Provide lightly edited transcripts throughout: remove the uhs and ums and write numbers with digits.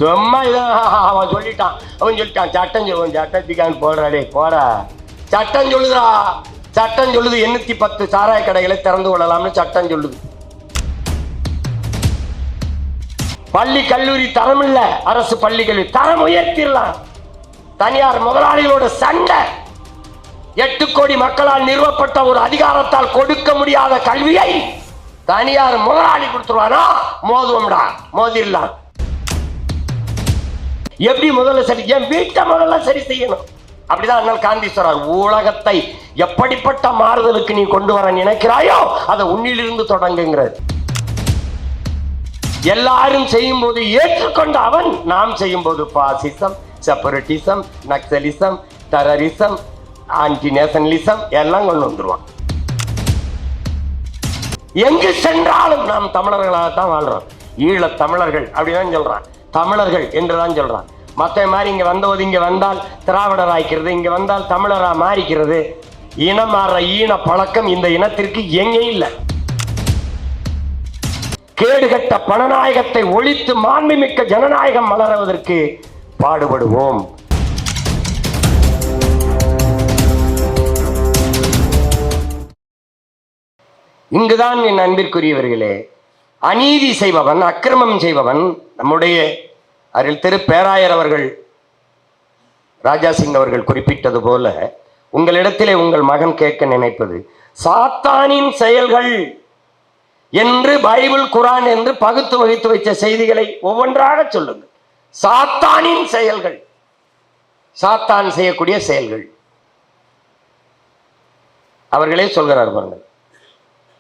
சும்மா இதான் அவன் சொல்லிட்டான். சட்டம் சொல்லுவான். சட்டத்துக்கான் போடுறாடே போடா. சட்டம் சொல்லுதா, சட்டம் சொல்லுது 810 சாராய கடைகளை திறந்து கொள்ளலாம்னு சட்டம் சொல்லுது. பள்ளி கல்லூரி தரம் இல்ல, அரசு பள்ளி கல்வி தரம் உயர்த்திடலாம். தனியார் முதலாளிகளோட சண்டை. 8 கோடி மக்களால் நிறுவப்பட்ட ஒரு அதிகாரத்தால் கொடுக்க முடியாத கல்வியை தனியார் முதலாளி கொடுத்துருவானா? மோதுவோம்டா, மோதிடலாம். எப்படி முதல்ல சரி, என் வீட்டை முதல்ல சரி செய்யணும். அப்படிதான் அண்ணல் காந்தி சொல்றார், உலகத்தை எப்படிப்பட்ட மாறுதலுக்கு நீ கொண்டு வர நினைக்கிறாயோ அதை உன்னிலிருந்து தொடங்குங்கிறது. எல்லாரும் செய்யும் போது ஏற்றுக்கொண்ட அவன், நாம் செய்யும் போது fascism, separatism, Naxalism, terrorism, anti nationalism எல்லாம் கொண்டு வந்துருவான். எங்கு சென்றாலும் நாம் தமிழர்களாகத்தான் வாழ்றோம். ஈழத் தமிழர்கள் அப்படிதான் சொல்றான், தமிழர்கள் என்றுதான் சொல்றான். மற்ற மாதிரி இங்க வந்தபோது இங்க வந்தால் திராவிடர் ஆய்க்கிறது, இங்க வந்தால் தமிழரா மாறிக்கிறது, இனம் மாற ஈன பழக்கம் இந்த இனத்திற்கு எங்கேயும் இல்லை. கேடுகட்ட பணநாயகத்தை ஒழித்து மாண்புமிக்க ஜனநாயகம் மலர்வதற்கு பாடுபடுவோம். இங்குதான் என் அன்பிற்குரியவர்களே, அநீதி செய்பவன், அக்கிரமம் செய்பவன், நம்முடைய அருள் திரு பேராயர் அவர்கள், ராஜாசிங் அவர்கள் குறிப்பிட்டது போல, உங்களிடத்திலே உங்கள் மகன் கேட்க நினைப்பது சாத்தானின் செயல்கள் என்று பைபிள் குரான் என்று பகுத்து வகித்து வைத்த செய்திகளை ஒவ்வொன்றாக சொல்லுங்கள். சாத்தானின் செயல்கள், சாத்தான் செய்யக்கூடிய செயல்கள் அவர்களே சொல்கிறார் பாருங்கள்.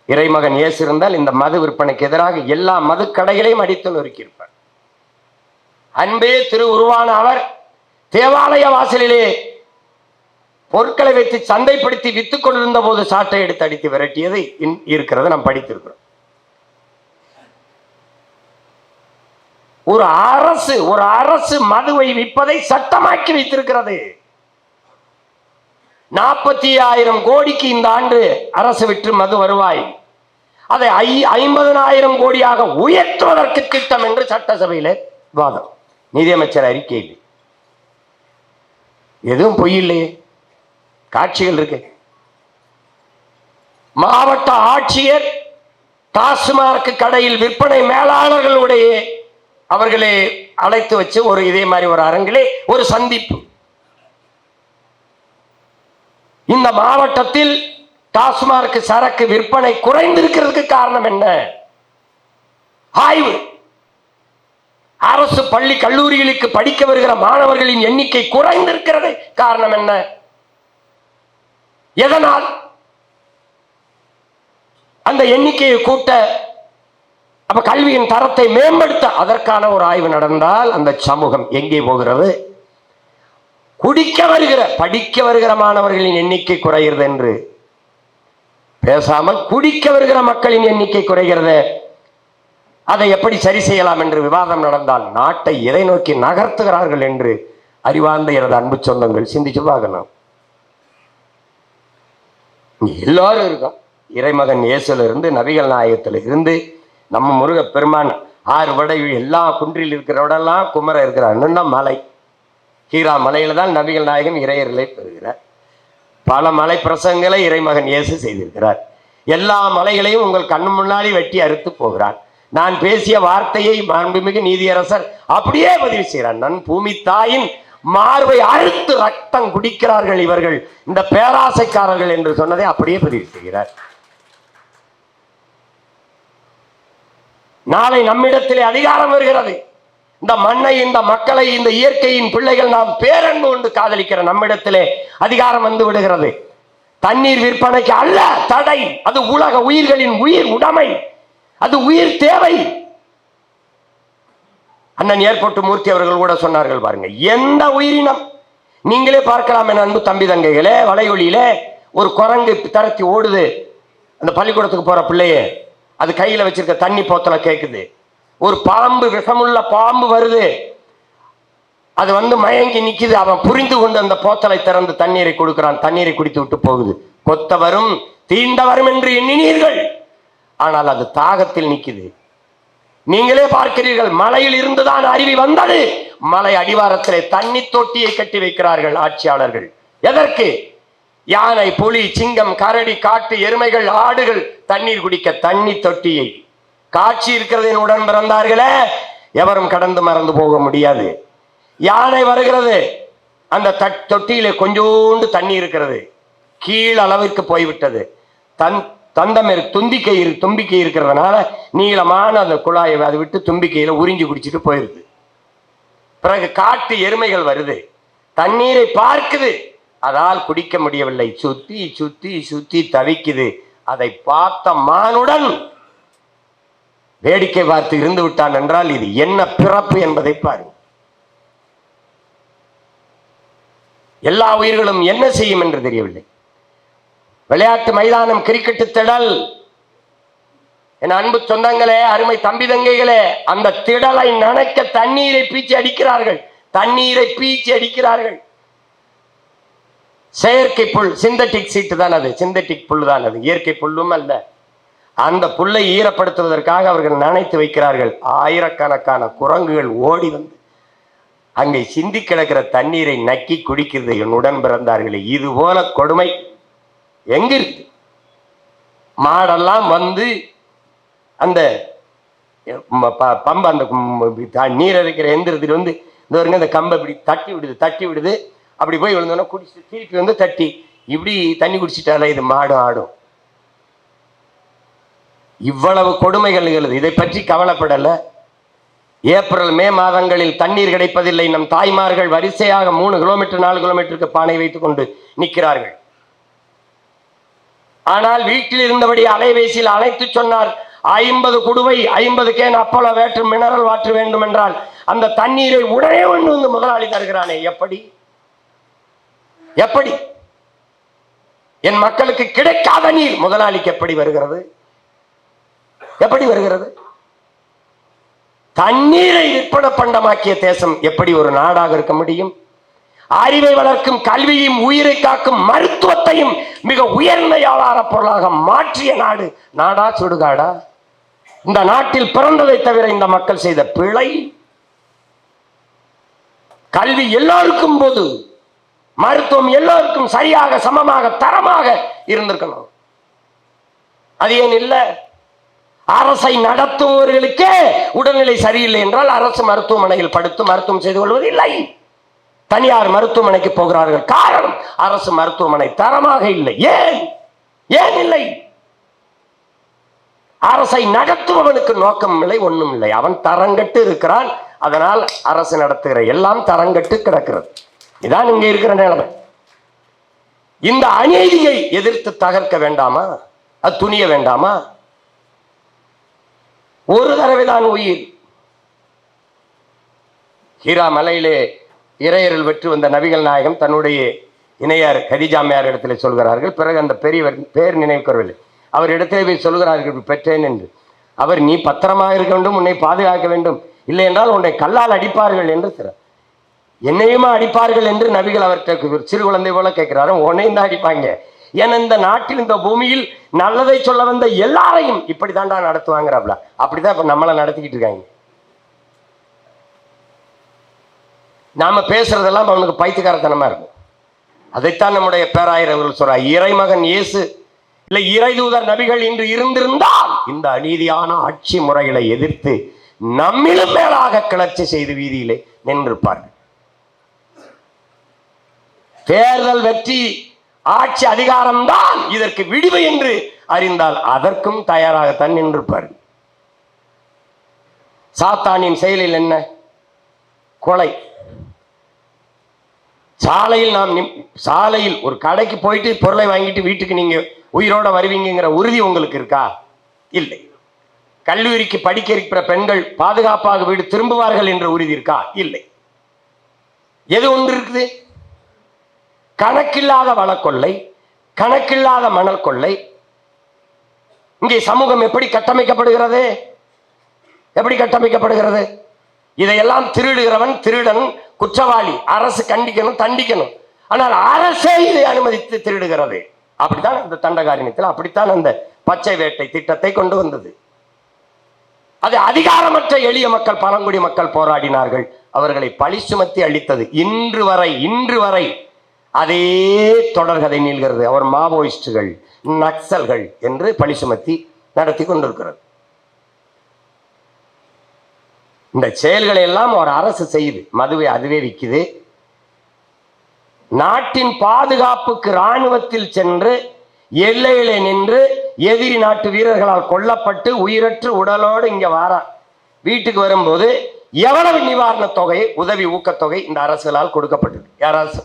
இறைமகன் இயேசு இருந்தால் இந்த மது விற்பனைக்கு எதிராக எல்லா மது கடைகளையும் அடித்து நொறுக்கியிருப்பார். அன்பே திரு உருவான அவர் தேவாலய வாசலிலே பொருட்களை வைத்து சந்தைப்படுத்தி வித்துக் கொண்டிருந்த போது சாட்டை எடுத்து அடித்து விரட்டியது இருக்கிறது, நாம் படித்திருக்கிறோம். ஒரு அரசு மதுவை விற்பதை சட்டமாக்கி வைத்திருக்கிறது. 40,000 கோடிக்கு இந்த ஆண்டு அரசு விற்று மது வருவாய் அதை 50,000 கோடியாக உயர்த்துவதற்கு திட்டம் என்று சட்டசபையில் வாதம். நிதியமைச்சர் அறிக்கையில் எதுவும் பொய் இல்லையே, காட்சிகள் இருக்கு. மாவட்ட ஆட்சியர் டாஸ்மாக் கடையில் விற்பனை மேலாளர்களுடைய அவர்களே அழைத்து வச்சு ஒரு இதே மாதிரி ஒரு அரங்கிலே ஒரு சந்திப்பு. இந்த மாவட்டத்தில் டாஸ்மாக் சரக்கு விற்பனை குறைந்திருக்கிறதுக்கு காரணம் என்ன? ஆய்வு. அரசு பள்ளி கல்லூரிகளுக்கு படிக்க வருகிற மாணவர்களின் எண்ணிக்கை குறைந்திருக்கிறது, காரணம் என்ன? எதனால்? அந்த எண்ணிக்கையை கூட்ட, அப்ப கல்வியின் தரத்தை மேம்படுத்த அதற்கான ஒரு ஆய்வு நடந்தால் அந்த சமூகம் எங்கே போகிறது? குடிக்க வருகிற படிக்க வருகிற மாணவர்களின் எண்ணிக்கை குறைகிறது என்று பேசாமல் குடிக்க வருகிற மக்களின் எண்ணிக்கை குறைகிறது, அதை எப்படி சரி செய்யலாம் என்று விவாதம் நடந்தால் நாட்டை எதை நோக்கி நகர்த்துகிறார்கள் என்று அறிவார்ந்த எனது அன்பு சொந்தங்கள் சிந்திச்சு பார்க்கணும். எல்லாரும் இருக்கோம். இறைமகன் இயேசுல இருந்து நபிகள் நாயகத்தில் இருந்து நம்ம முருக பெருமான் 6 வடை எல்லா குன்றில் இருக்கிறவடெல்லாம் குமர இருக்கிறார். மலை ஹீரா மலையில தான் நபிகள் நாயகம் இறையர்களை பெறுகிறார். பல மலை பிரசங்களை இறைமகன் இயேசு செய்திருக்கிறார். எல்லா மலைகளையும் உங்கள் கண்ணு முன்னாடி வெட்டி அறுத்து போகிறார். நான் பேசிய வார்த்தையை மாண்புமிகு நீதியரசர் அப்படியே பதிவு செய்கிறார். நன் பூமி தாயின் மார்பை அறுத்து ரத்தம் குடிக்கிறார்கள் இவர்கள், இந்த பேராசைக்காரர்கள் என்று சொன்னதை அப்படியே பதிவு செய்கிறார். நாளை நம்மிடத்திலே அதிகாரம் வருகிறது. இந்த மண்ணை, இந்த மக்களை, இந்த இயற்கையின் பிள்ளைகள் நாம் பேரன்பு கொண்டு காதலிக்கிற நம்மிடத்திலே அதிகாரம் வந்து விடுகிறது. தண்ணீர் விற்பனைக்கு அல்ல தடை, அது உலக உயிர்களின் உயிர் உடைமை, அது உயிர் தேவை. அண்ணன் ஏர்போர்ட் மூர்த்தி அவர்கள் கூட சொன்னார்கள் பாருங்க, எந்த உயிரினம் நீங்களே பார்க்கலாம் என் அன்பு தம்பி தங்கைகளே, வளைவொலியில ஒரு குரங்கு தரத்தி ஓடுது, அந்த பள்ளிக்கூடத்துக்கு போற பிள்ளையே அது கையில வச்சிருக்க தண்ணி போத்தல கேட்குது. ஒரு பாம்பு, விஷமுள்ள பாம்பு வருது, அது வந்து மயங்கி நிக்குது. அவன் புரிந்து கொண்டு அந்த போத்தலை திறந்து தண்ணீரை கொடுக்கிறான். தண்ணீரை குடித்து விட்டு போகுது. கொத்த வரும் தீண்ட வரும் என்று எண்ணினீர்கள், ஆனால் அது தாகத்தில் நிக்குது. நீங்களே பார்க்கிறீர்கள், மலையில் இருந்துதான் அருவி வந்தது. மலை அடிவாரத்திலே தண்ணி தொட்டியை கட்டி வைக்கிறார்கள் ஆட்சியாளர்கள். எதற்கு? யானை, புலி, சிங்கம், கரடி, காட்டு எருமைகள், ஆடுகள் தண்ணீர் குடிக்க தண்ணி தொட்டியை. காட்சி இருக்கிறது. உடன் பிறந்தார்களே, எவரும் கடந்து மறந்து போக முடியாது. யானை வருகிறது, அந்த தொட்டியிலே கொஞ்சோண்டு தண்ணி இருக்கிறது, கீழ் அளவிற்கு போய்விட்டது. தந்தமேறு தும்பிக்கை இருக்கிறதுனால நீளமான அந்த குழாயை அதை விட்டு தும்பிக்கையில உறிஞ்சி குடிச்சிட்டு போயிருது. பிறகு காட்டு எருமைகள் வருது, தண்ணீரை பார்க்குது, அதால் குடிக்க முடியவில்லை, சுத்தி சுத்தி சுத்தி தவிக்குது. அதை பார்த்த மானுடன் வேடிக்கை பார்த்து இருந்து விட்டான் என்றால் இது என்ன பிறப்பு என்பதை பாருங்கள். எல்லா உயிர்களும் என்ன செய்யும் என்று தெரியவில்லை. விளையாட்டு மைதானம், கிரிக்கெட்டு திடல், என் அன்பு சொந்தங்களே, அருமை தம்பி தங்கைகளே, அந்த திடலை நனைக்க தண்ணீரை பீச்சி அடிக்கிறார்கள், தண்ணீரை பீச்சி அடிக்கிறார்கள். செயற்கை புல், சிந்தட்டிக் சீட்டு தான் அது, சிந்தட்டிக் புல் தான் அது, இயற்கை புல்லும் அல்ல. அந்த புல்லை ஈரப்படுத்துவதற்காக அவர்கள் நனைத்து வைக்கிறார்கள். ஆயிரக்கணக்கான குரங்குகள் ஓடி வந்து அங்கே சிந்தி கிடக்கிற தண்ணீரை நக்கி குடிக்கிறது. என் உடன் பிறந்தார்களே, இது போல கொடுமை எங்க இருக்கு? மாடெல்லாம் வந்து அந்த பம்பு, அந்த நீர் அரைக்கிற எந்திரத்தில் வந்து இந்த அந்த கம்பை இப்படி தட்டி விடுது. அப்படி போய் விழுந்தோன்னா குடிச்சு திருப்பி வந்து தட்டி இப்படி தண்ணி குடிச்சிட்டால இது மாடும் ஆடும். இவ்வளவு கொடுமைகள் நிகழுது. இதை பற்றி கவலைப்படல. ஏப்ரல் மே மாதங்களில் தண்ணீர் கிடைப்பதில்லை. நம் தாய்மார்கள் வரிசையாக 3 கிலோமீட்டர் 4 கிலோமீட்டருக்கு பானை வைத்துக் கொண்டு நிற்கிறார்கள். ஆனால் வீட்டில் இருந்தபடி அலைபேசியில் அழைத்து சொன்னார், 50 குடுவை 50 கேன் அப்போலோ வேற்று மினரல் வாட்டர் வேண்டும் என்றால் அந்த தண்ணீரை உடனே ஒன்று வந்து முதலாளி தருகிறானே, எப்படி எப்படி என் மக்களுக்கு கிடைக்காத நீர் முதலாளிக்கு எப்படி வருகிறது? எப்படி வருகிறது? தண்ணீரை விற்பனை பண்டமாக்கிய தேசம் எப்படி ஒரு நாடாக இருக்க முடியும்? அறிவை வளர்க்கும் கல்வியும் உயிரை காக்கும் மருத்துவத்தையும் மிக உயர்ந்த வியாபார பொருளாக மாற்றிய நாடு நாடா சுடுகாடா? இந்த நாட்டில் பிறந்ததை தவிர இந்த மக்கள் செய்த பிழை. கல்வி எல்லோருக்கும் போது, மருத்துவம் எல்லோருக்கும் சரியாக சமமாக தரமாக இருந்திருக்கணும். அது ஏன் இல்லை? அரசை நடத்துபவர்களுக்கே உடல்நிலை சரியில்லை என்றால் அரசு மருத்துவமனையில் படுத்து மருத்துவம் செய்து கொள்வதில்லை, தனியார் மருத்துவமனைக்கு போகிறார்கள். காரணம், அரசு மருத்துவமனை தரமாக இல்லை. ஏன் ஏன் இல்லை? அரசை நடத்துபவனுக்கு நோக்கம் இல்லை, ஒண்ணும் இல்லை. அவன் தரங்கட்டு இருக்கிறான். அதனால் அரசு நடத்துகிற எல்லாம் தரங்கட்டு கிடக்கிறது. இதான் இங்க இருக்கிற நிலைமை. இந்த அநீதியை எதிர்த்து தகர்க்க வேண்டாமா? அது துணிய வேண்டாமா? ஒரு தடவைதான் உயிர். ஹீரா மலையிலே இறையரில் வெற்றி வந்த நபிகள் நாயகம் தன்னுடைய இணையார் கதிஜாமையார் இடத்துல சொல்கிறார்கள். பிறகு அந்த பெரியவர் பேர் நினைவுக்கவில்லை, அவர் இடத்திலே போய் சொல்கிறார்கள் பெற்றேன் என்று. அவர், நீ பத்திரமாக இருக்க வேண்டும், உன்னை பாதுகாக்க வேண்டும், இல்லை என்றால் உன்னை கல்லால் அடிப்பார்கள் என்று சிற என்னையுமா அடிப்பார்கள் என்று நபிகள் அவர்கிட்ட சிறு குழந்தை போல கேட்கிறாரு. உன்னையும் தான் அடிப்பாங்க. ஏன்னா இந்த நாட்டில் இந்த பூமியில் நல்லதை சொல்ல வந்த எல்லாரையும் இப்படி தாண்டா நடத்துவாங்கிறாப்ல. அப்படிதான் இப்ப நம்மளை நடத்திக்கிட்டு இருக்காங்க. நாம பேசுறதெல்லாம் அவனுக்கு பைத்தியக்காரத்தனமா இருக்கும். அதைத்தான் நம்முடைய பேராயர் அவர்கள் சொல்றார், இறைமகன் இயேசு இல்லை இறைதூதர் நபிகள் இன்று இருந்திருந்தால் இந்த அநீதியான ஆட்சி முறைகளை எதிர்த்து நம்மிலும் மேலாக கிளர்ச்சி செய்து வீதியிலே நின்றிருப்பார்கள். தேர்தல் வெற்றி, ஆட்சி அதிகாரம்தான் இதற்கு விடிவு என்று அறிந்தால் அதற்கும் தயாராகத்தான் நின்றிருப்பார்கள். சாத்தானின் செயலில் என்ன? கொலை. சாலையில் ஒரு கடைக்கு போயிட்டு பொருளை வாங்கிட்டு வீட்டுக்கு நீங்க உயிரோட வருவீங்கிற உறுதி உங்களுக்கு இருக்கா? இல்லை. கல்லூரிக்கு படிக்க இருக்கிற பெண்கள் பாதுகாப்பாக வீடு திரும்புவார்கள் என்ற உறுதி இருக்கா? இல்லை. எது ஒன்று இருக்குது? கணக்கில்லாத வளக்கொள்ளை, கணக்கில்லாத மணல் கொள்ளை. இங்கே சமூகம் எப்படி கட்டமைக்கப்படுகிறது? எப்படி கட்டமைக்கப்படுகிறது? இதையெல்லாம் திருடுகிறவன் திருடன், குற்றவாளி, அரசு கண்டிக்கணும், தண்டிக்கணும். ஆனால் அரசே இதை அனுமதித்து திருடுகிறது. அப்படித்தான் அந்த தண்டகாரண்யத்தில் அப்படித்தான் அந்த பச்சை வேட்டை திட்டத்தை கொண்டு வந்தது. அது அதிகாரமற்ற எளிய மக்கள், பழங்குடி மக்கள் போராடினார்கள். அவர்களை பழி சுமத்தி அளித்தது. இன்று வரை அதே தொடர்கதை நீள்கிறது. அவர் மாவோயிஸ்டுகள், நக்சல்கள் என்று பழி சுமத்தி நடத்தி கொண்டிருக்கிறது. இந்த செயல்களை எல்லாம் ஒரு அரசு செய்யுது. மதுவை அதுவே விற்குது. நாட்டின் பாதுகாப்புக்கு இராணுவத்தில் சென்று எல்லையிலே நின்று எதிரி நாட்டு வீரர்களால் கொல்லப்பட்டு உயிரற்று உடலோடு இங்க வார வீட்டுக்கு வரும்போது எவ்வளவு நிவாரண தொகை, உதவி ஊக்கத்தொகை இந்த அரசுகளால் கொடுக்கப்பட்டது? யாராவது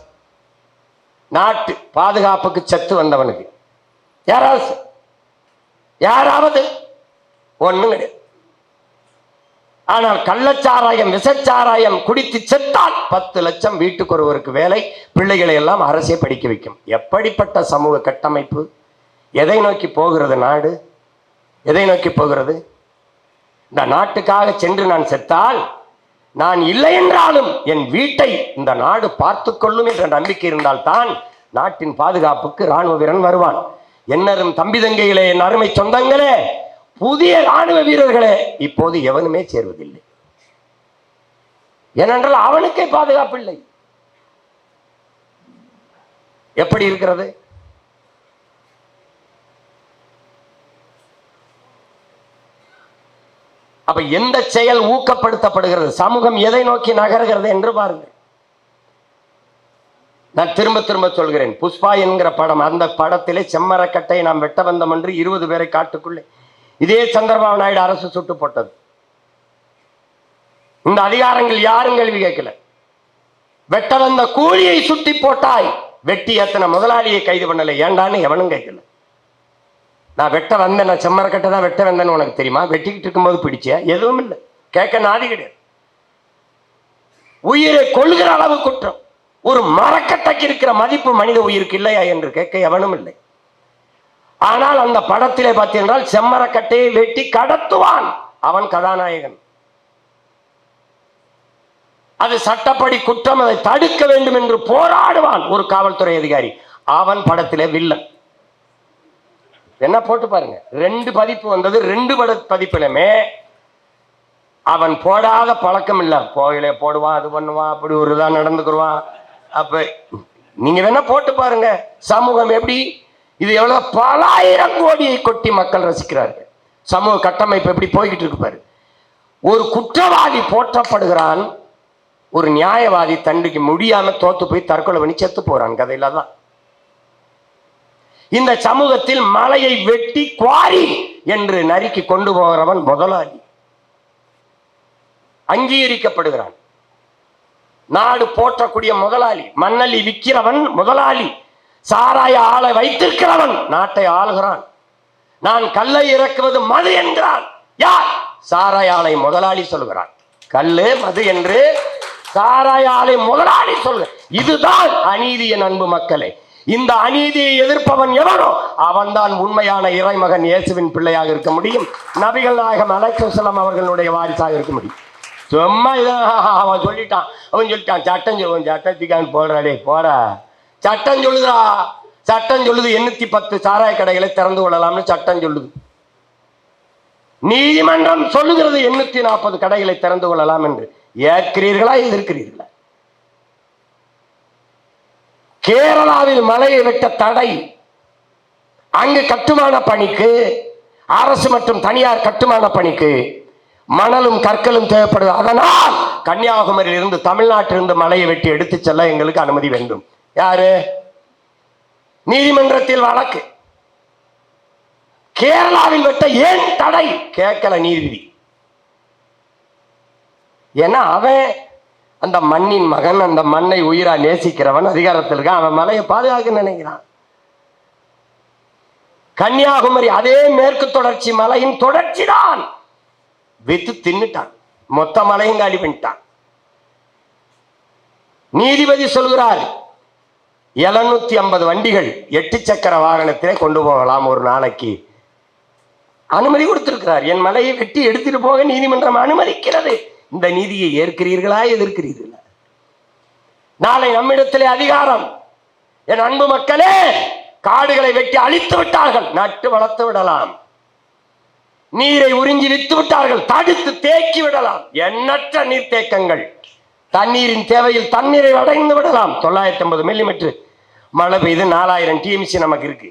நாட்டு பாதுகாப்புக்கு செத்து வந்தவனுக்கு யாராவது ஒண்ணும் கிடையாது. ஆனால் கள்ளச்சாராயம், விசச்சாராயம் குடித்து செத்தால் 10 லட்சம் வீட்டுக்கு ஒருவருக்கு வேலை, பிள்ளைகளை எல்லாம் அரசே படிக்க வைக்கும். எப்படிப்பட்ட சமூக கட்டமைப்பு? எதை நோக்கி போகிறது நாடு? எதை நோக்கி போகிறது? இந்த நாட்டுக்காக சென்று நான் செத்தால், நான் இல்லை என்றாலும் என் வீட்டை இந்த நாடு பார்த்து கொள்ளும் என்ற நம்பிக்கை இருந்தால்தான் நாட்டின் பாதுகாப்புக்கு இராணுவ வீரன் வருவான். என்னரும் தம்பி தங்கைகளே, என் அருமை சொந்தங்களே, புதிய ராணுவ வீரர்களே இப்போது எவனுமே சேர்வதில்லை. ஏனென்றால் அவனுக்கே பாதுகாப்பு இல்லை. எப்படி இருக்கிறது? அப்ப எந்த செயல் ஊக்கப்படுத்தப்படுகிறது? சமூகம் எதை நோக்கி நகர்கிறது என்று பாருங்கள். நான் திரும்ப திரும்ப சொல்கிறேன், புஷ்பா என்கிற படம், அந்த படத்திலே செம்மரக்கட்டை நாம் வெட்ட வந்தோம் என்று 20 பேரை காட்டுக்குள்ளே இதே சந்திரபாபு நாயுடு அரசு சுட்டு போட்டது. இந்த அதிகாரங்கள் யாரும் கேள்வி கேட்கல. வெட்ட வந்த கூலியை சுட்டி போட்டாய், வெட்டி எத்தனை முதலாளியை கைது பண்ணல, ஏண்டான்னு எவனும் கேட்கல. நான் வெட்ட வந்தேன், நான் செம்மரக்கட்டை தான் வெட்ட வந்தேன்னு உனக்கு தெரியுமா? வெட்டிக்கிட்டு இருக்கும்போது பிடிச்சியா? எதுவும் இல்லை, கேட்க நாதி கிடையாது. உயிரை கொள்கிற அளவு குற்றம். ஒரு மரக்கட்டைக்கு இருக்கிற மதிப்பு மனித உயிருக்கு இல்லையா என்று கேட்க எவனும் இல்லை. ஆனால் அந்த படத்திலே பார்த்தீர்கள், செம்மரக்கட்டையை வெட்டி கடத்துவான், அவன் கதாநாயகன். அது சட்டப்படி குற்றம், அதை தடுக்க வேண்டும் என்று போராடுவான் ஒரு காவல்துறை அதிகாரி, அவன் படத்திலே வில்லன். என்ன போட்டு பாருங்க, 2 பதிப்பு வந்தது. 2 பதிப்பிலுமே அவன் போடாத பழக்கம் இல்லை. போயிலே போடுவான், அது பண்ணுவான், அப்படி ஒரு இதா நடந்துக்குருவான். அப்ப நீங்க வேணா போட்டு பாருங்க, சமூகம் எப்படி, இது எவ்வளவு பல ஆயிரம் கோடியை கொட்டி மக்கள் ரசிக்கிறார்கள். சமூக கட்டமைப்பு எப்படி போய்கிட்டு இருக்கு பாரு. ஒரு குற்றவாளி போற்றப்படுகிறான், ஒரு நியாயவாதி தண்டிக்க முடியாம தோத்து போய் தற்கொலை பண்ணி செத்து போறான். கதையில தான் இந்த சமூகத்தில் மலையை வெட்டி குவாரி என்று நறுக்கி கொண்டு போகிறவன் முதலாளி, அங்கீகரிக்கப்படுகிறான். நாடு போற்றக்கூடிய முதலாளி, மண்ணலி விற்கிறவன் முதலாளி, சாராய ஆளை வைத்திருக்கிறவன் நாட்டை ஆளுகிறான். நான் கல்லை இறக்குவது மது என்கிறான். யார்? சாராய ஆலை முதலாளி சொல்கிறான். கல்லு மது என்று சாராய ஆலை முதலாளி சொல்ல. இதுதான் அநீதியின் அன்பு மக்களே. இந்த அநீதியை எதிர்ப்பவன் எவனோ அவன்தான் உண்மையான இறைமகன் இயேசுவின் பிள்ளையாக இருக்க முடியும். நபிகள் நாயகம் அலைஹிஸ்ஸலாம் அவர்களுடைய வாரிசாக இருக்க முடியும். சும்மா அவன் சொல்லிட்டான், சட்டம் சொல்லுவான், சட்டத்துக்கான போடுறாடே போட, சட்டம் சொல்லுதா, சட்டம் சொல்லுது 810 சாராய கடைகளை திறந்து கொள்ளலாம்னு சட்டம் சொல்லுது. நீதிமன்றம் சொல்லுகிறது 840 கடைகளை திறந்து கொள்ளலாம் என்று. ஏற்கிறீர்களா, எதிர்க்கிறீர்களா? கேரளாவில் மலையை வெட்ட தடை. அங்கு கட்டுமான பணிக்கு, அரசு மற்றும் தனியார் கட்டுமான பணிக்கு மணலும் கற்களும் தேவைப்படுது. அதனால் கன்னியாகுமரியில் இருந்து, தமிழ்நாட்டிலிருந்து மலையை வெட்டி எடுத்து செல்ல எங்களுக்கு அனுமதி வேண்டும். யாரு? நீதிமன்றத்தில் வழக்கு. கேரளாவில் வெட்ட ஏன் தடை கேட்கல நீதிபதி. ஏன்னா அவன் அந்த மண்ணின் மகன், அந்த மண்ணை உயிரா நேசிக்கிறவன், அதிகாரத்தில் இருக்கான், அவன் மலையை பாதுகாக்க நினைக்கிறான். கன்னியாகுமரி அதே மேற்கு தொடர்ச்சி மலையின் தொடர்ச்சி தான். வித்து தின்னுட்டான், மொத்த மலையும் காலி பண்ணிட்டான். நீதிபதி சொல்கிறார் 750 வண்டிகள் 8 சக்கர வாகனத்திலே கொண்டு போகலாம் ஒரு நாளைக்கு. அனுமதி கொடுத்திருக்கிறார். என் மலையை வெட்டி எடுத்துட்டு போக நீதிமன்றம் அனுமதிக்கிறது. இந்த நீதியை ஏற்கிறீர்களா, எதிர்க்கிறீர்களா? நாளை நம்மிடத்திலே அதிகாரம். என் அன்பு மக்களே, காடுகளை வெட்டி அழித்து விட்டார்கள், நட்டு வளர்த்து விடலாம். நீரை உறிஞ்சி வித்து விட்டார்கள். தடுத்து தேக்கி விடலாம். எண்ணற்ற நீர்த்தேக்கங்கள். தண்ணீரின் தேவையில் தண்ணீரை அடைந்து விடலாம். 950 மில்லிமீட்டர் மழை பெய்து 4000 டிஎம்சி நமக்கு இருக்கு.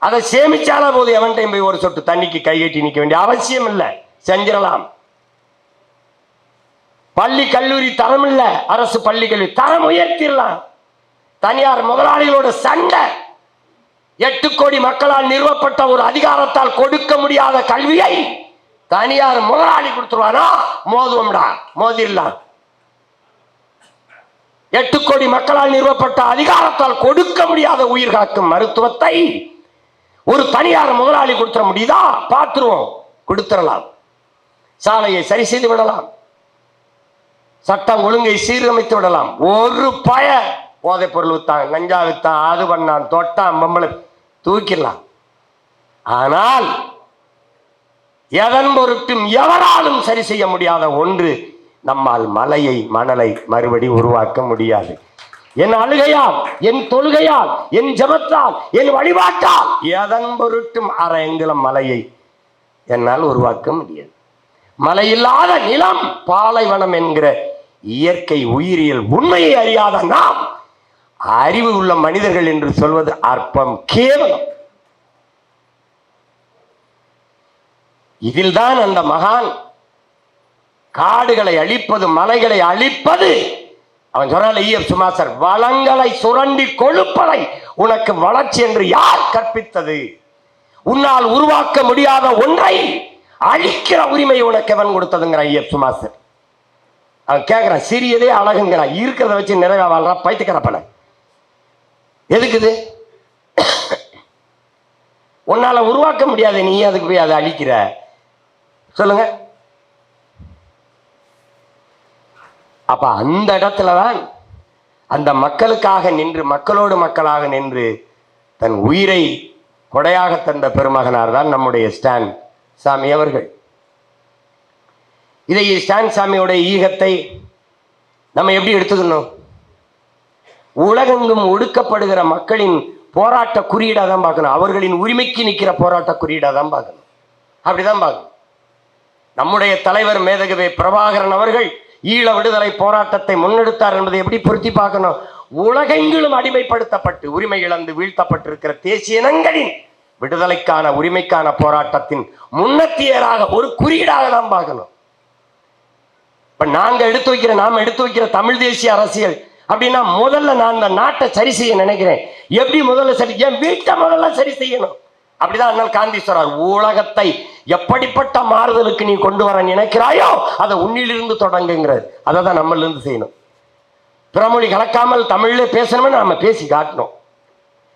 அதை சேமிச்சால போது எவன் டைம் போய் ஒரு சொட்டு தண்ணிக்கு கைகட்டி நிற்க வேண்டிய அவசியம் இல்லை. செஞ்சிடலாம். பள்ளி கல்லூரி தரம் இல்ல, அரசு பள்ளி கல்லூரி தரம் உயர்த்திடலாம். தனியார் முதலாளிகளோட சண்டை. 8 கோடி மக்களால் நிறுவப்பட்ட ஒரு அதிகாரத்தால் கொடுக்க முடியாத கல்வியை தனியார் முதலாளி கொடுத்துருவானா? மோதுவோம்டா, மோதிடலாம். 8 கோடி மக்களால் நிறுவப்பட்ட அதிகாரத்தால் கொடுக்க முடியாத உயிர் காக்கும் மருத்துவத்தை ஒரு தனியார் முதலாளி கொடுத்துட முடியுதா? பார்த்துருவோம், கொடுத்துடலாம். சாலையை சரி செய்து விடலாம். சட்டம் ஒழுங்கை சீரமைத்து விடலாம். ஒரு பய போதைப் பொருள் வித்தான், கஞ்சா வித்தான், அது பண்ணான், தொட்டான், பொம்பளை தூக்கிடலாம். ஆனால் எதன் பொருட்டும் எவராலும் சரி செய்ய முடியாத ஒன்று, நம்மால் மலையை மணலை மறுபடி உருவாக்க முடியாது. என் அழுகையால், என் தொழுகையால், என் ஜபத்தால், என் வழிபாட்டால் எதன் பொருட்டும் அரை அங்குலம் மலையை என்னால் உருவாக்க முடியாது. மலை இல்லாத நிலம் பாலைவனம் என்கிற இயற்கை உயிரியல் உண்மையை அறியாத நாம் அறிவு உள்ள மனிதர்கள் என்று சொல்வது அற்பம், கேவலம். இதில்தான் அந்த மகான் காடுகளை அழிப்பது, மலைகளை அழிப்பது, அவன் சொன்னால ஈஎப் சுமாசர், வளங்களை சுரண்டி கொழுப்பதை உனக்கு வளர்ச்சி என்று யார் கற்பித்தது? உன்னால் உருவாக்க முடியாத ஒன்றை அழிக்கிற உரிமை உனக்கு எவன் கொடுத்ததுங்கிறான் ஈஎப் சுமாசர். அவன் கேட்கிறான், சிறியதே அழகுங்கிறான், இருக்கிறத வச்சு நிறைவா வாழ்றான், பைத்துக்கிறப்பன எதுக்குது? உன்னால உருவாக்க முடியாது, நீ அதுக்கு போய் அதை அழிக்கிற? சொல்லுங்க. அப்ப அந்த இடத்துலதான் அந்த மக்களுக்காக நின்று, மக்களோடு மக்களாக நின்று தன் உயிரை கொடையாக தந்த பெருமகனார் தான் நம்முடைய ஸ்டான் சாமி அவர்கள். இதை ஸ்டான் சாமியோட ஈகத்தை நம்ம எப்படி எடுத்துக்கணும்? உலகெங்கும் ஒடுக்கப்படுகிற மக்களின் போராட்ட குறியீடாக தான் பார்க்கணும். அவர்களின் உரிமைக்கு நிற்கிற போராட்ட குறியீடாக தான் பார்க்கணும். அப்படிதான் பார்க்கணும். நம்முடைய தலைவர் மேதகவே பிரபாகரன் அவர்கள் ஈழ விடுதலை போராட்டத்தை முன்னெடுத்தார் என்பதை எப்படி பொருத்தி பார்க்கணும்? உலகெங்கிலும் அடிமைப்படுத்தப்பட்டு உரிமை இழந்து வீழ்த்தப்பட்டிருக்கிற தேசிய இனங்களின் விடுதலைக்கான உரிமைக்கான போராட்டத்தின் முன்னத்தியராக ஒரு குறியீடாக தான் பார்க்கணும். இப்ப நாம எடுத்து வைக்கிற தமிழ் தேசிய அரசியல் அப்படின்னா, முதல்ல நான் இந்த நாட்டை சரி செய்ய நினைக்கிறேன். எப்படி முதல்ல சரி? என் வீட்டை முதல்ல சரி செய்யணும். அப்படிதான் அண்ணல் காந்தி சொல்றார், உலகத்தை எப்படிப்பட்ட மாறுதலுக்கு நீ கொண்டு வர நினைக்கிறாயோ அதை உன்னிலிருந்து தொடங்குங்கிறது. அதை தான் நம்மள இருந்து செய்யணும். பிறமொழி கலக்காமல் தமிழ்ல பேசணும்னு நம்ம பேசி காட்டணும்.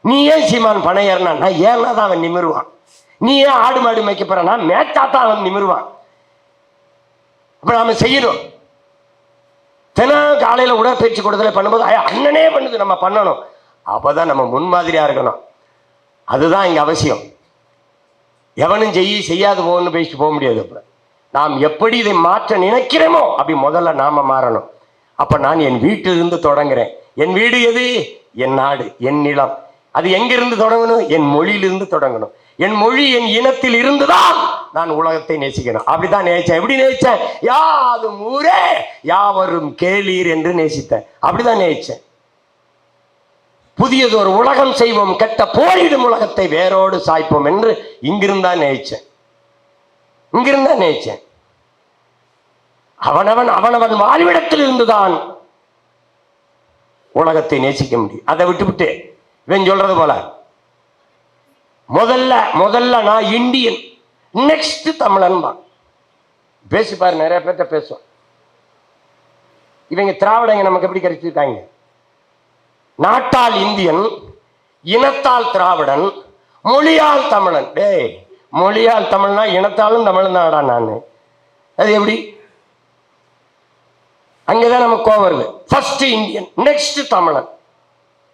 நீ ஏன் சீமான் பணம் ஏறினா, ஏன்னா தான் அவன் நிமிருவான். நீ ஏன் ஆடு மாடு மேய்க்க போறானா, மேய்ச்சாத்தான் அவன் நிமிருவான். அப்ப நாம செய்யணும். தினம் காலையில உடற்பயிற்சி கொடுத்தல பண்ணும்போது அண்ணனே பண்ணுது, நம்ம பண்ணணும். அப்பதான் நம்ம முன்மாதிரியா இருக்கணும். அதுதான் இங்க அவசியம். எவனும் செய்யாது போகணும்னு பேசிட்டு போக முடியாது. அப்ப நாம் எப்படி இதை மாற்ற நினைக்கிறோமோ அப்படி முதல்ல நாம மாறணும். அப்ப நான் என் வீட்டிலிருந்து தொடங்குறேன். என் வீடு எது? என் நாடு, என் நிலம். அது எங்கிருந்து தொடங்கணும்? என் மொழியிலிருந்து தொடங்கணும். என் மொழி, என் இனத்தில் இருந்துதான் நான் உலகத்தை நேசிக்கணும். அப்படித்தான் நேசிச்சேன். எப்படி நேசிச்சேன்? யாதும் ஊரே யாவரும் கேளீர் என்று நேசித்தேன். அப்படிதான் நேசிச்சேன். புதியது ஒரு உலகம் செய்வோம், கெட்ட போரிடும் உலகத்தை வேரோடு சாய்ப்போம் என்று இங்கிருந்தா நேசிச்சேன். அவனவன் வாழ்விடத்தில் இருந்துதான் உலகத்தை நேசிக்க முடியும். அதை விட்டு இவன் சொல்றது போல முதல்ல நான் இந்தியன், நெக்ஸ்ட் தமிழன் தான் பேசிப்பாரு. நிறைய பேர்ட்ட பேசுவோம். இவங்க திராவிடங்க நமக்கு எப்படி கிடைச்சிருக்காங்க? நாட்டால் இந்தியன், இனத்தால் திராவிடன், மொழியால் தமிழன். டேய், மொழியால் தமிழ்னா இனத்தாலும் தமிழ் தான்டா நான். அது எப்படி? அங்கதான் நமக்கு கோவம் வருது. ஃபர்ஸ்ட் இந்தியன், நெக்ஸ்ட் தமிழன்.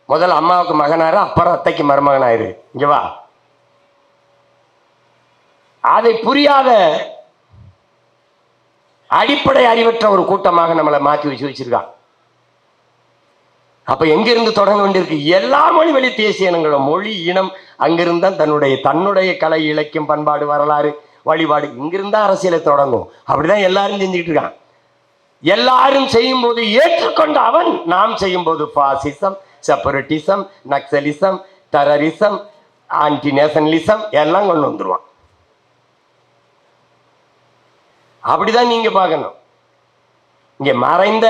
முதல்ல அம்மாவுக்கு மகனாரு, அப்புறம் அத்தைக்கு மருமகனாயிரு. இங்க வா. அதை புரியாத அடிப்படை அறிவற்ற ஒரு கூட்டமாக நம்மளை மாற்றி வச்சிருக்கான். அப்ப எங்கிருந்து தொடங்க வேண்டியிருக்கு? எல்லா மொழி வழி தேசிய இனங்களும் மொழி இனம் அங்கிருந்தான் தன்னுடைய கலை இலக்கியம் பண்பாடு வரலாறு வழிபாடு. இங்கிருந்தா அரசியலை தொடங்கும். அப்படிதான் எல்லாரும் செஞ்சுக்கிட்டு இருக்கான். எல்லாரும் செய்யும் போது ஏற்றுக்கொண்ட அவன் நாம் செய்யும் போது fascism, separatism, Naxalism, terrorism, anti nationalism எல்லாம் கொண்டு வந்துருவான். அப்படிதான் நீங்க பார்க்கணும். இங்க மறைந்த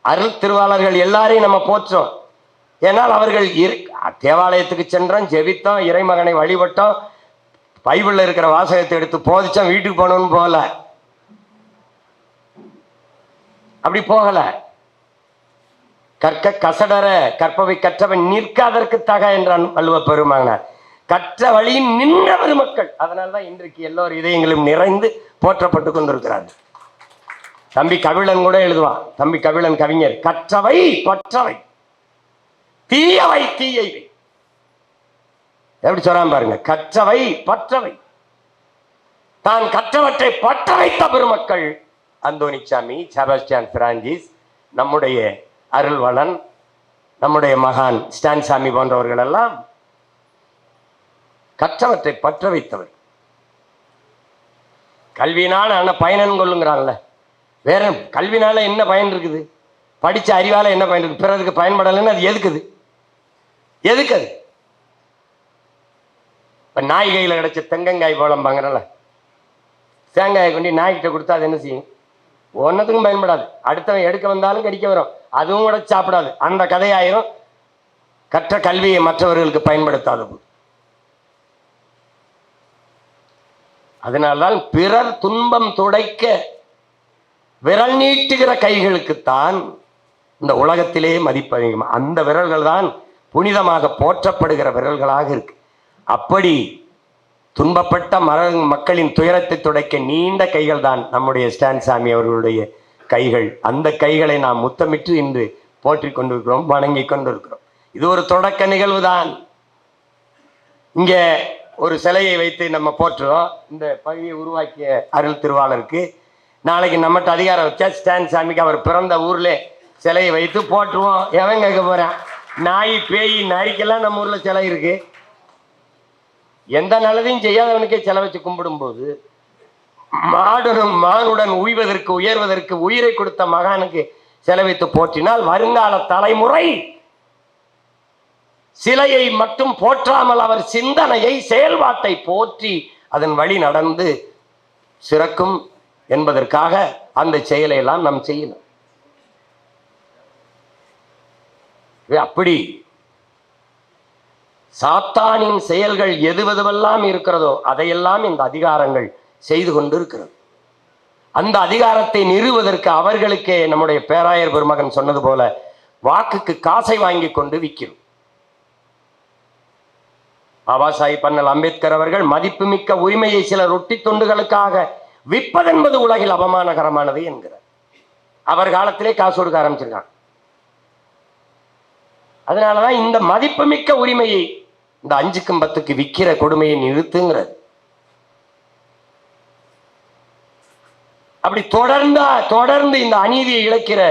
அருள் திருவாளர்கள் எல்லாரையும் நம்ம போற்றோம். ஏன்னால் அவர்கள் தேவாலயத்துக்கு சென்றோம், ஜெபித்தோம், இறைமகனை வழிபட்டோம், பைபிள்ல இருக்கிற வாசகத்தை எடுத்து போதிச்சோம், வீட்டுக்கு போகணும்னு போகல. அப்படி போகல. கற்க கசடர கற்பவை கற்றவன் நிற்காதற்கு தக என்றான் வள்ளுவ பெருமானார். கற்ற வழியின் நின்ற பெருமக்கள். அதனால்தான் இன்றைக்கு எல்லோரும் இதயங்களும் நிறைந்து போற்றப்பட்டு கொண்டிருக்கிறார்கள். தம்பி கபிலன் கூட எழுதுவான். தம்பி கபிலன் கவிஞர், கற்றவை பற்றவை, தீயவை தீயவை. எப்படி சொல்றான் பாருங்க, கற்றவை பற்றவை. தான் கற்றவற்றை பற்ற வைத்த பெருமக்கள் அந்தோனிச்சாமி, செபஸ்டியன் பிரான்சிஸ், நம்முடைய அருள்வளன், நம்முடைய மகான் ஸ்டான்சாமி போன்றவர்கள் எல்லாம் கற்றவற்றை பற்ற வைத்தவர். கல்வியினால் ஆன பயனன் கொள்ளுங்கிறான்ல. வேற கல்வினால என்ன பயன் இருக்குது? படிச்ச அறிவால என்ன பயன் இருக்கு? பிறருக்கு பயன்படலைன்னு அது எதுக்குது? எதுக்கு? இப்ப நாய் கையில கிடைச்ச தெங்கங்காய் போலம்பாங்கிறல, தேங்காயை கொண்டு நாய்கிட்ட கொடுத்தா அது என்ன செய்யும்? ஒன்னத்துக்கும் பயன்படாது. அடுத்தவன் எடுக்க வந்தாலும் கடிக்க வரும், அதுவும் கூட சாப்பிடாது. அந்த கதையாயிரும் கற்ற கல்வியை மற்றவர்களுக்கு பயன்படுத்தாதது. அதனால்தான் பிறர் துன்பம் துடைக்க விரல் நீட்டுகிற கைகளுக்குத்தான் இந்த உலகத்திலே மதிப்பு அதிகம். அந்த விரல்கள் தான் புனிதமாக போற்றப்படுகிற விரல்களாக இருக்கு. அப்படி துன்பப்பட்ட மக்களின் துயரத்தை துடைக்க நீண்ட கைகள் தான் நம்முடைய ஸ்டான்சாமி அவர்களுடைய கைகள். அந்த கைகளை நாம் முத்தமிட்டு இன்று போற்றி கொண்டிருக்கிறோம், வணங்கி கொண்டிருக்கிறோம். இது ஒரு தொடக்க நிகழ்வு தான். இங்க ஒரு சிலையை வைத்து நம்ம போற்றுறோம். இந்த பகுதியை உருவாக்கிய அருள் திருவாளருக்கு நாளைக்கு நம்மகிட்ட அதிகாரம் வச்சா ஸ்டான்சாமிக்கு அவர் பிறந்த ஊர்ல சிலையை வைத்து போற்றுவோம். எவன் கேட்க போறான்? நாய் பேய் நரிக்கெல்லாம் நம்ம ஊர்ல சிலை இருக்கு. எந்த நல்லதையும் செய்யாதவனுக்கே சிலை வச்சு கும்பிடும் போது மாடுடன் மானுடன் உய்வதற்கு உயர்வதற்கு உயிரை கொடுத்த மகானுக்கு சிலை வைத்து போற்றினால் வருங்கால தலைமுறை சிலையை மட்டும் போற்றாமல் அவர் சிந்தனையை, செயல்பாட்டை போற்றி அதன் வழி நடந்து சிறக்கும் என்பதற்காக அந்த செயலை எல்லாம் நாம் செய்யணும். அப்படி சாத்தானின் செயல்கள் எதுவெல்லாம் இருக்கிறதோ அதையெல்லாம் இந்த அதிகாரங்கள் செய்து கொண்டு இருக்கிறது. அந்த அதிகாரத்தை நிறுவுவதற்கு அவர்களுக்கே நம்முடைய பேராயர் பெருமகன் சொன்னது போல வாக்குக்கு காசை வாங்கி கொண்டு விற்கிறோம். பாபா சாஹிப் அண்ணல் அம்பேத்கர் அவர்கள் மதிப்புமிக்க உரிமையை சில ரொட்டி தொண்டுகளுக்காக விற்பதென்பது உலகில் அவமானகரமானது என்கிறார். அவர் காலத்திலே காசு கொடுக்க ஆரம்பிச்சிருக்காங்க. அதனாலதான் இந்த மதிப்புமிக்க உரிமையை இந்த 5க்கும் 10க்கு விற்கிற கொடுமையை நிறுத்துங்கிறது. அப்படி தொடர்ந்து இந்த அநீதியை இழக்கிற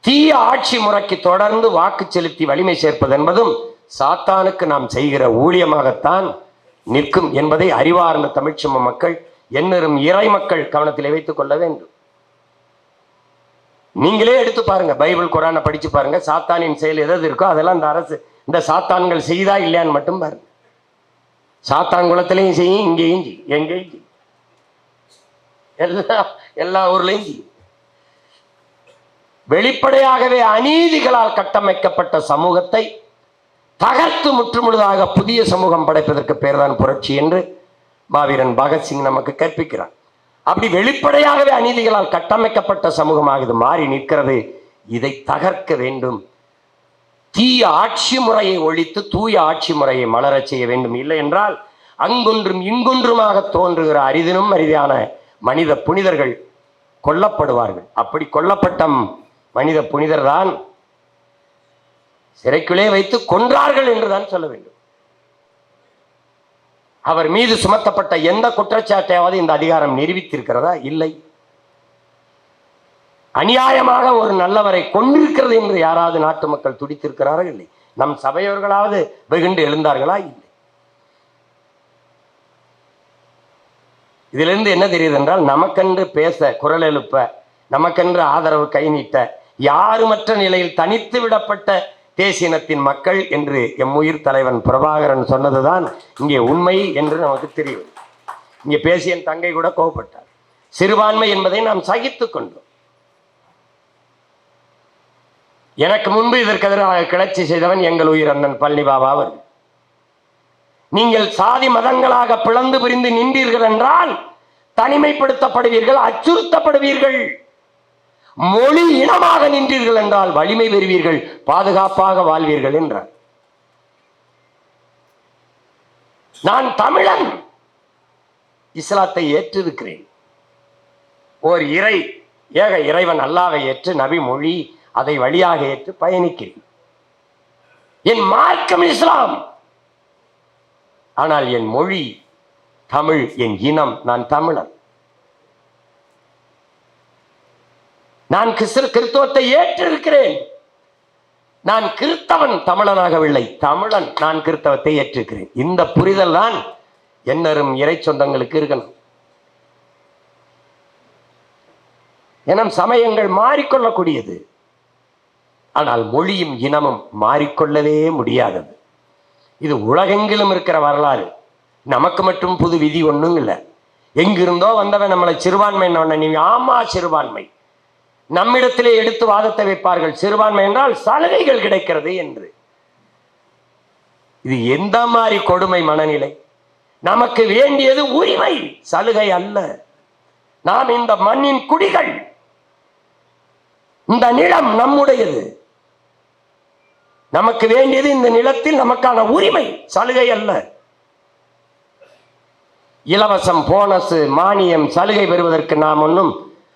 தீய ஆட்சி முறைக்கு தொடர்ந்து வாக்கு செலுத்தி வலிமை சேர்ப்பது என்பதும் சாத்தானுக்கு நாம் செய்கிற ஊழியமாகத்தான் நிற்கும் என்பதை அறிவார்ந்த தமிழ்ச்சம மக்கள், என்னரும் இறை மக்கள் கவனத்திலே வைத்துக் கொள்ள வேண்டும். நீங்களே எடுத்து பாருங்க, பைபிள் குரானை படிச்சு பாருங்க. சாத்தானின் செயல் எதாவது இருக்கோ அதெல்லாம் இந்த அரசு, இந்த சாத்தான்கள் செய்தா இல்லையான்னு மட்டும் பாருங்க. சாத்தான் குலத்திலையும் செய்யும், இங்கேயும் செய்யும், எங்கேயும் செய்யும், எல்லா ஊர்லையும் செய்யும். வெளிப்படையாகவே அநீதிகளால் கட்டமைக்கப்பட்ட சமூகத்தை தகர்த்து முற்றுமுழுதாக புதிய சமூகம் படைப்பதற்கு பேர்தான் புரட்சி என்று மாவீரன் பகத்சிங் நமக்கு கற்பிக்கிறார். அப்படி வெளிப்படையாகவே அநீதிகளால் கட்டமைக்கப்பட்ட சமூகமாக இது மாறி நிற்கிறது. இதை தகர்க்க வேண்டும். தீய ஆட்சி முறையை ஒழித்து தூய ஆட்சி முறையை மலரச் செய்ய வேண்டும். இல்லை என்றால் அங்கொன்றும் இங்கொன்றுமாக தோன்றுகிற அரிதினும் அரிதான மனித புனிதர்கள் கொல்லப்படுவார்கள். அப்படி கொல்லப்பட்ட மனித புனிதர் தான் சிறைக்குள்ளே வைத்து கொன்றார்கள் என்றுதான் சொல்ல வேண்டும். அவர் மீது சுமத்தப்பட்ட எந்த குற்றச்சாட்டையாவது இந்த அதிகாரம் நிரூபித்திருக்கிறதா? இல்லை. அநியாயமாக ஒரு நல்லவரை கொண்டிருக்கிறது என்று யாராவது நாட்டு மக்கள் துடித்திருக்கிறார்கள்? இல்லை. நம் சபையவர்களாவது வெகுண்டு எழுந்தார்களா? இல்லை. இதிலிருந்து என்ன தெரியுது என்றால், நமக்கென்று பேச, குரல் எழுப்ப, நமக்கென்று ஆதரவு கை நீட்ட, யாருமற்ற நிலையில் தனித்து விடப்பட்ட தேசியனத்தின் மக்கள் என்று எம்முயிர் தலைவன் பிரபாகரன் சொன்னதுதான் இங்கே உண்மை என்று நமக்கு தெரியும். இங்கே பேசிய என் தங்கை கூட கோபப்பட்டார். சிறுபான்மை என்பதை நாம் சகித்துக் கொண்டோம். எனக்கு முன்பு இதற்கு எதிராக கிளர்ச்சி செய்தவன் எங்கள் உயிர் அண்ணன் பழனி பாபா அவர்கள். நீங்கள் சாதி மதங்களாக பிளந்து பிரிந்து நின்றீர்கள் என்றால் தனிமைப்படுத்தப்படுவீர்கள், அச்சுறுத்தப்படுவீர்கள். மொழி இனமாக நின்றீர்கள் என்றால் வலிமை பெறுவீர்கள், பாதுகாப்பாக வாழ்வீர்கள் என்றார். நான் தமிழன், இஸ்லாத்தை ஏற்றிருக்கிறேன். ஓர் ஏக இறைவன் அல்லாஹ்வை ஏற்று நபி மொழி அதை வழியாக ஏற்று பயணிக்கிறேன். என் மார்க்கம் இஸ்லாம், ஆனால் என் மொழி தமிழ், என் இனம், நான் தமிழன். நான் கிறிஸ்தவத்தை ஏற்றிருக்கிறேன். நான் கிறிஸ்தவன், தமிழனாகவில்லை, தமிழன். நான் கிறிஸ்தவத்தை ஏற்றிருக்கிறேன். இந்த புரிதல் தான் என்னரும் இறை சொந்தங்களுக்கு இருக்கணும். என சமயங்கள் மாறிக்கொள்ளக்கூடியது, ஆனால் மொழியும் இனமும் மாறிக்கொள்ளவே முடியாதது. இது உலகெங்கிலும் இருக்கிற வரலாறு. நமக்கு மட்டும் புது விதி ஒன்றும் இல்லை. எங்கிருந்தோ வந்தவன் நம்மளை சிறுபான்மை, நீங்க ஆமா சிறுபான்மை, நம்மிடத்திலே எடுத்து வாதத்தை வைப்பார்கள். சிறுபான்மை என்றால் சலுகைகள் கிடைக்கிறது என்று. இது எந்த மாதிரி கொடுமை மனநிலை? நமக்கு வேண்டியது உரிமை, சலுகை அல்ல. நாம் இந்த மண்ணின் குடிகள், இந்த நிலம் நம்முடையது. நமக்கு வேண்டியது இந்த நிலத்தில் நமக்கான உரிமை, சலுகை அல்ல. இலவசம், போனஸ், மானியம், சலுகை பெறுவதற்கு நாம் ஒன்றும்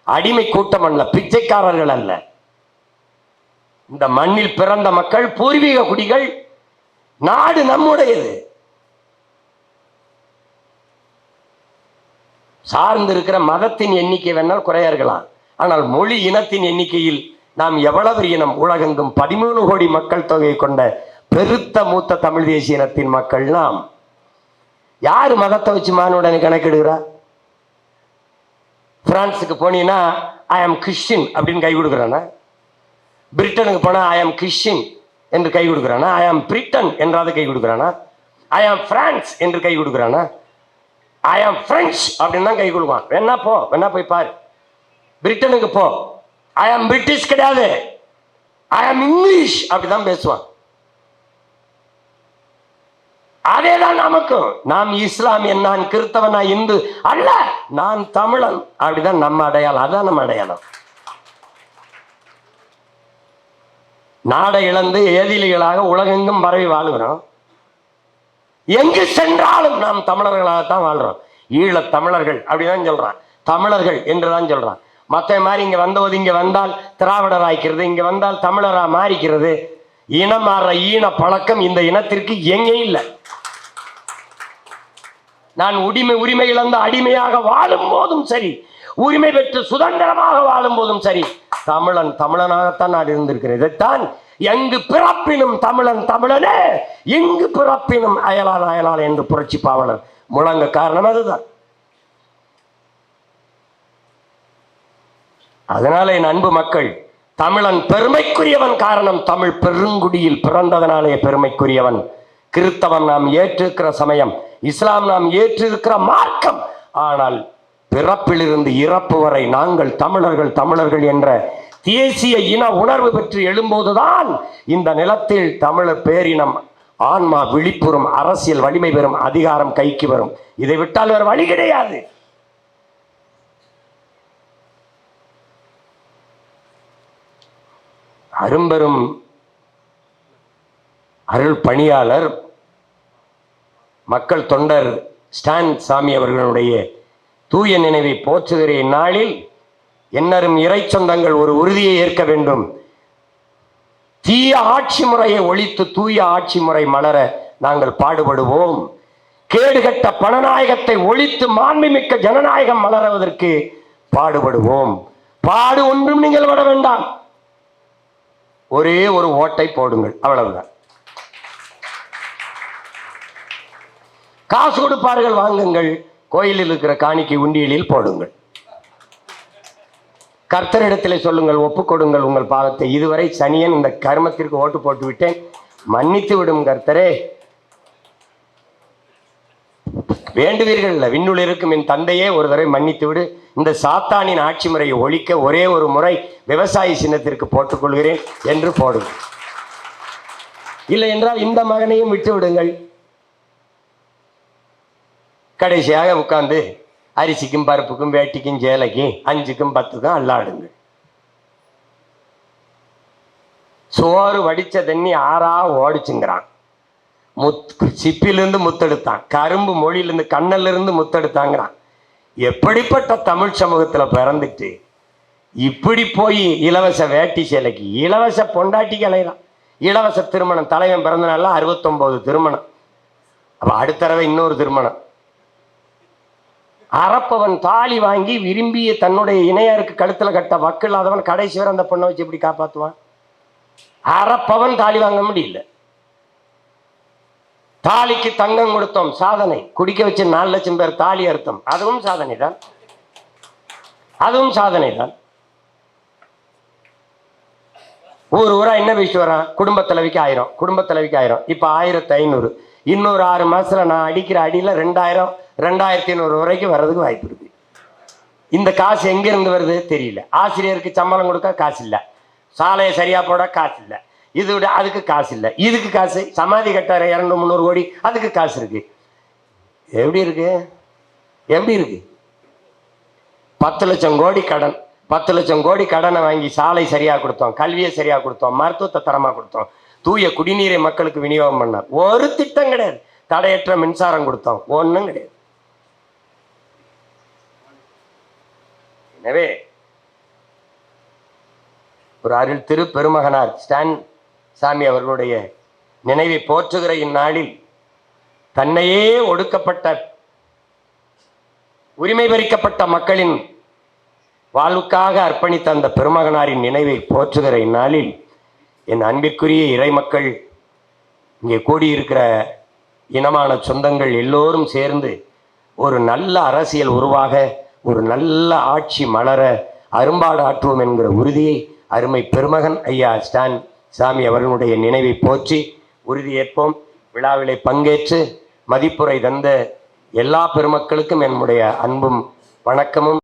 அடிமை கூட்டம் அல்ல, பிச்சைக்காரர்கள் அல்ல. இந்த மண்ணில் பிறந்த மக்கள், பூர்வீக குடிகள், நாடு நம்முடையது. சார்ந்து இருக்கிற மதத்தின் எண்ணிக்கை வேணால் குறைய இருக்கலாம், ஆனால் மொழி இனத்தின் எண்ணிக்கையில் நாம் எவ்வளவு இனம்? உலகெங்கும் 13 கோடி மக்கள் தொகை கொண்ட பெருத்த மூத்த தமிழ் தேசிய இனத்தின் மக்கள் நாம். யாரு மதத்தை வச்சு மானுடனை கணக்கெடுக்கிறா? பிரான்ஸுக்கு போனீங்கன்னா ஐ ஆம் கிறிஸ்டின் அப்படின்னு கை கொடுக்குறானா? பிரிட்டனுக்கு போனா ஐ ஆம் கிறிஸ்டின் என்று கை கொடுக்குறானா? ஐ ஆம் பிரிட்டன் என்றாவது கை கொடுக்குறானா? ஐ ஆம் பிரான்ஸ் என்று கை கொடுக்குறானா? ஐ ஆம் பிரெஞ்சு அப்படின்னு தான் கை கொடுப்பான். வேணா போய் பாரு. பிரிட்டனுக்கு போ, ஐ ஆம் பிரிட்டிஷ் கிடையாது, ஐ ஆம் இங்கிலீஷ் அப்படிதான் பேசுவான். அதேதான் நமக்கும். நாம் இஸ்லாமியன், நான் கிறிஸ்தவன், நான் இந்து அல்ல, நான் தமிழன். அப்படிதான் நம்ம அடையாளம். அதான் நம்ம அடையாளம். நாடை இழந்து ஏதிலிகளாக உலகெங்கும் பரவி வாழுகிறோம். எங்கு சென்றாலும் நாம் தமிழர்களாகத்தான் வாழ்றோம். ஈழத் தமிழர்கள் அப்படிதான் சொல்றான், தமிழர்கள் என்றுதான் சொல்றான். மற்ற மாதிரி இங்க வந்தபோது, இங்க வந்தால் திராவிடர் ஆய்க்கிறது, இங்க வந்தால் தமிழரா மாறிக்கிறது. இனம் மாற ஈன பழக்கம் இந்த இனத்திற்கு எங்கே இல்லை. நான் உரிமை இழந்த அடிமையாக வாழும் போதும் சரி, உரிமை பெற்று சுதந்திரமாக வாழும் போதும் சரி, தமிழனாகத்தான் நான் இருந்திருக்கிறேன். இதைத்தான் எங்கு பிறப்பினும் தமிழன் தமிழனே, எங்கு பிறப்பினும் அயலால் என்று புரட்சி பாவலர் முழங்க காரணம் அதுதான். அதனால என் அன்பு மக்கள், தமிழன் பெருமைக்குரியவன். காரணம், தமிழ் பெருங்குடியில் பிறந்ததனாலே பெருமைக்குரியவன். கிறிஸ்தவம் நாம் ஏற்றிருக்கிற சமயம், இஸ்லாம் நாம் ஏற்றிருக்கிற மார்க்கம். ஆனால் பிறப்பிலிருந்து இறப்பு வரை நாங்கள் தமிழர்கள் என்ற தேசிய இன உணர்வு பெற்று எழும்போதுதான் இந்த நிலத்தில் தமிழர் பேரினம் ஆன்மா விழிப்புறும், அரசியல் வலிமை பெறும், அதிகாரம் கைக்கு வரும். இதை விட்டால் வேறு வழி கிடையாது. அரும்பெரும் அருள் பணியாளர் மக்கள் தொண்டர் ஸ்டான் சாமி அவர்களுடைய தூய நினைவை போற்றுகிற இந்நாளில் என்னரும் இறை சொந்தங்கள் ஒரு உறுதியை ஏற்க வேண்டும். தீய ஆட்சி முறையை ஒழித்து தூய ஆட்சி முறை மலர நாங்கள் பாடுபடுவோம். கேடுகட்ட பணநாயகத்தை ஒழித்து மாண்புமிக்க ஜனநாயகம் மலர்வதற்கு பாடுபடுவோம். பாடு ஒன்றும் நீங்கள் விட வேண்டாம், ஒரே ஒரு ஓட்டை போடுங்கள், அவ்வளவுதான். காசு கொடுப்பார்கள், வாங்குங்கள். கோயிலில் இருக்கிற காணிக்கை உண்டியலில் போடுங்கள். கர்த்தரிடத்தில் சொல்லுங்கள், ஒப்புக்கொடுங்கள் உங்கள் பாவத்தை. இதுவரை சனியன் இந்த கர்மத்திற்கு ஓட்டு போட்டு விட்டேன், மன்னித்து விடும் கர்த்தரே. வேண்டுவீர்கள் இல்ல, விண்ணுள் இருக்கும் என் தந்தையே ஒரு தடவை மன்னித்து விடு. இந்த சாத்தானின் ஆட்சி முறையை ஒழிக்க ஒரே ஒரு முறை விவசாய சின்னத்திற்கு போட்டுக்கொள்கிறேன் என்று போடுங்கள். இல்லை என்றால் இந்த மகனையும் விட்டு விடுங்கள். கடைசியாக உட்கார்ந்து அரிசிக்கும் பருப்புக்கும் வேட்டிக்கும் சேலைக்கும் 5க்கும் 10க்கும் அல்லாடுங்கள். சோறு வடிச்ச தண்ணி ஆறா ஓடிச்சுங்கிறான். சிப்பிலிருந்து முத்தெடுத்தான், கரும்பு மொழியிலிருந்து கண்ணலிருந்து முத்தெடுத்தாங்கிறான். எப்படிப்பட்ட தமிழ் சமூகத்துல பிறந்துட்டு இப்படி போய் இலவச வேட்டி சேலைக்கு இலவச பொண்டாட்டிக்கு அலையலாம். இலவச திருமணம், தலைவன் பிறந்த நாள்ல 69 திருமணம். அப்ப அடுத்த தடவை இன்னொரு திருமணம். அறப்பவன் தாலி வாங்கி விரும்பிய தன்னுடைய இணையருக்கு கழுத்துல கட்ட வக்கில்லாதவன் கடைசி வரை அந்த பொண்ணை வச்சு எப்படி காப்பாற்றுவான்? அறப்பவன் தாலி வாங்க முடியல. தாலிக்கு தங்கம் கொடுத்தோம், சாதனை. குடிக்க வச்சு 4 லட்சம் பேர் தாலி அறுத்தோம், அதுவும் சாதனை தான், அதுவும் சாதனை தான். ஊரா என்ன பேசிட்டு வரான்? குடும்ப தலைவிக்கு 1000, குடும்ப தலைவிக்கு 1000. இப்ப 1500. இன்னொரு 6 மாசத்துல நான் அடிக்கிற அடியில 2000, 2500 வரைக்கும் வர்றதுக்கு வாய்ப்பு இருக்கு. இந்த காசு எங்க இருந்து வருது தெரியல. ஆசிரியருக்கு சம்பளம் கொடுக்க காசு இல்லை, சாலையை சரியா போட காசு இல்லை, இது விட அதுக்கு காசு இல்லை, இதுக்கு காசு, சமாதி கட்டார 200-300 கோடி, அதுக்கு காசு இருக்கு. எப்படி இருக்கு? எப்படி இருக்கு? 10 லட்சம் கோடி கடன், 10 லட்சம் கோடி கடனை வாங்கி சாலை சரியா கொடுத்தோம், கல்வியை சரியா கொடுத்தோம், மருத்துவத்தை தரமா கொடுத்தோம், தூய குடிநீரை மக்களுக்கு விநியோகம் பண்ணார். ஒரு திட்டம் கிடையாது. தடையற்ற மின்சாரம் கொடுத்தோம், ஒன்றும் கிடையாது. எனவே ஒரு அருள் திரு பெருமகனார் ஸ்டான் சாமி அவர்களுடைய நினைவை போற்றுகிற இந்நாளில் தன்னையே ஒடுக்கப்பட்ட, உரிமை பறிக்கப்பட்ட மக்களின் வாழ்வுக்காக அர்ப்பணித்த அந்த பெருமகனாரின் நினைவை போற்றுகிற இந்நாளில் என் அன்பிற்குரிய இறை மக்கள், இங்கே கூடியிருக்கிற இனமான சொந்தங்கள் எல்லோரும் சேர்ந்து ஒரு நல்ல அரசியல் உருவாக, ஒரு நல்ல ஆட்சி மலர அரும்பாடு ஆற்றுவோம் என்கிற உறுதியை அருமை பெருமகன் ஐயா ஸ்டான் சாமி அவர்களுடைய நினைவை போற்றி உறுதியேற்போம். விழாவிலே பங்கேற்று மதிப்புரை தந்த எல்லா பெருமக்களுக்கும் என்னுடைய அன்பும் வணக்கமும்